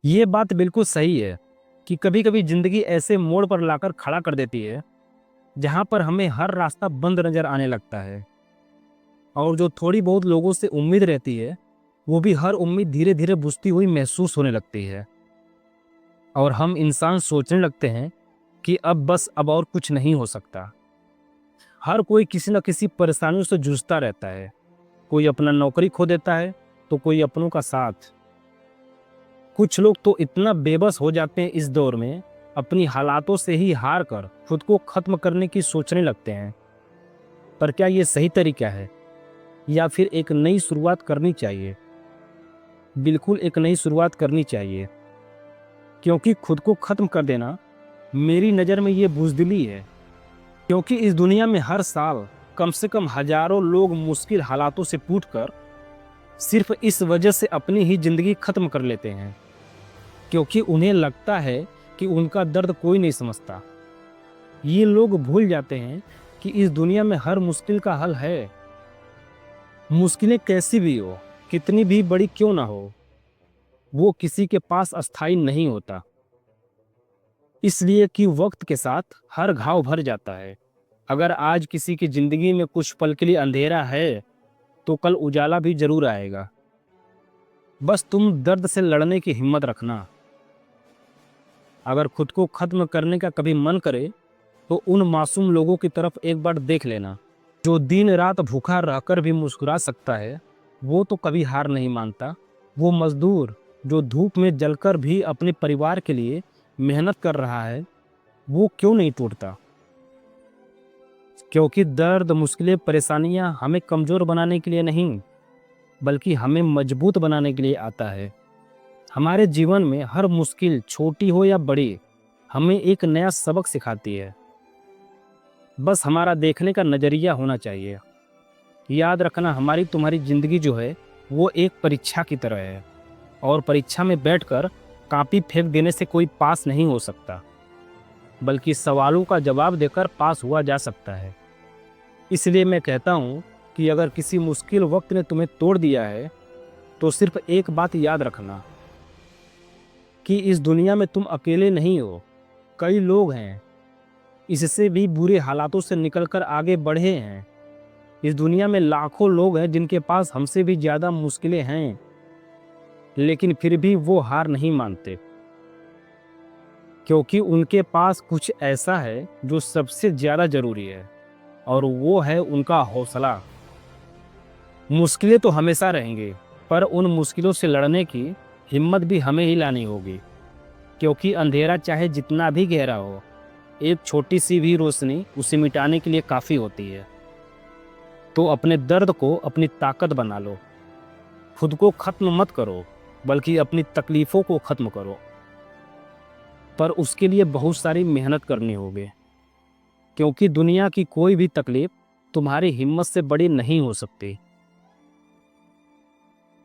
ये बात बिल्कुल सही है कि कभी-कभी ज़िंदगी ऐसे मोड़ पर लाकर खड़ा कर देती है, जहाँ पर हमें हर रास्ता बंद नज़र आने लगता है और जो थोड़ी बहुत लोगों से उम्मीद रहती है, वो भी हर उम्मीद धीरे-धीरे बुझती हुई महसूस होने लगती है और हम इंसान सोचने लगते हैं कि अब और कुछ नहीं हो सकता। हर कोई किसी न किसी परेशानियों से जूझता रहता है। कोई अपना नौकरी खो देता है, तो कोई अपनों का साथ। कुछ लोग तो इतना बेबस हो जाते हैं इस दौर में, अपनी हालातों से ही हार कर खुद को खत्म करने की सोचने लगते हैं। पर क्या ये सही तरीका है या फिर एक नई शुरुआत करनी चाहिए? बिल्कुल एक नई शुरुआत करनी चाहिए, क्योंकि खुद को खत्म कर देना मेरी नज़र में ये बुज़दिली है। क्योंकि इस दुनिया में हर साल कम से कम हज़ारों लोग मुश्किल हालातों से टूटकर सिर्फ इस वजह से अपनी ही ज़िंदगी खत्म कर लेते हैं, क्योंकि उन्हें लगता है कि उनका दर्द कोई नहीं समझता। ये लोग भूल जाते हैं कि इस दुनिया में हर मुश्किल का हल है। मुश्किलें कैसी भी हो, कितनी भी बड़ी क्यों ना हो, वो किसी के पास अस्थायी नहीं होता। इसलिए कि वक्त के साथ हर घाव भर जाता है। अगर आज किसी की जिंदगी में कुछ पल के लिए अंधेरा है, तो कल उजाला भी जरूर आएगा। बस तुम दर्द से लड़ने की हिम्मत रखना। अगर खुद को खत्म करने का कभी मन करे, तो उन मासूम लोगों की तरफ एक बार देख लेना, जो दिन रात भूखा रहकर भी मुस्कुरा सकता है। वो तो कभी हार नहीं मानता। वो मजदूर जो धूप में जलकर भी अपने परिवार के लिए मेहनत कर रहा है, वो क्यों नहीं टूटता? क्योंकि दर्द, मुश्किलें, परेशानियां हमें कमजोर बनाने के लिए नहीं, बल्कि हमें मजबूत बनाने के लिए आता है। हमारे जीवन में हर मुश्किल, छोटी हो या बड़ी, हमें एक नया सबक सिखाती है। बस हमारा देखने का नजरिया होना चाहिए। याद रखना, हमारी तुम्हारी जिंदगी जो है, वो एक परीक्षा की तरह है और परीक्षा में बैठकर कॉपी फेंक देने से कोई पास नहीं हो सकता, बल्कि सवालों का जवाब देकर पास हुआ जा सकता है। इसलिए मैं कहता हूँ कि अगर किसी मुश्किल वक्त ने तुम्हें तोड़ दिया है, तो सिर्फ एक बात याद रखना कि इस दुनिया में तुम अकेले नहीं हो। कई लोग हैं इससे भी बुरे हालातों से निकलकर आगे बढ़े हैं। इस दुनिया में लाखों लोग हैं जिनके पास हमसे भी ज्यादा मुश्किलें हैं, लेकिन फिर भी वो हार नहीं मानते, क्योंकि उनके पास कुछ ऐसा है जो सबसे ज्यादा जरूरी है, और वो है उनका हौसला। मुश्किलें तो हमेशा रहेंगी, पर उन मुश्किलों से लड़ने की हिम्मत भी हमें ही लानी होगी, क्योंकि अंधेरा चाहे जितना भी गहरा हो, एक छोटी सी भी रोशनी उसे मिटाने के लिए काफी होती है। तो अपने दर्द को अपनी ताकत बना लो। खुद को खत्म मत करो, बल्कि अपनी तकलीफों को खत्म करो। पर उसके लिए बहुत सारी मेहनत करनी होगी, क्योंकि दुनिया की कोई भी तकलीफ तुम्हारी हिम्मत से बड़ी नहीं हो सकती।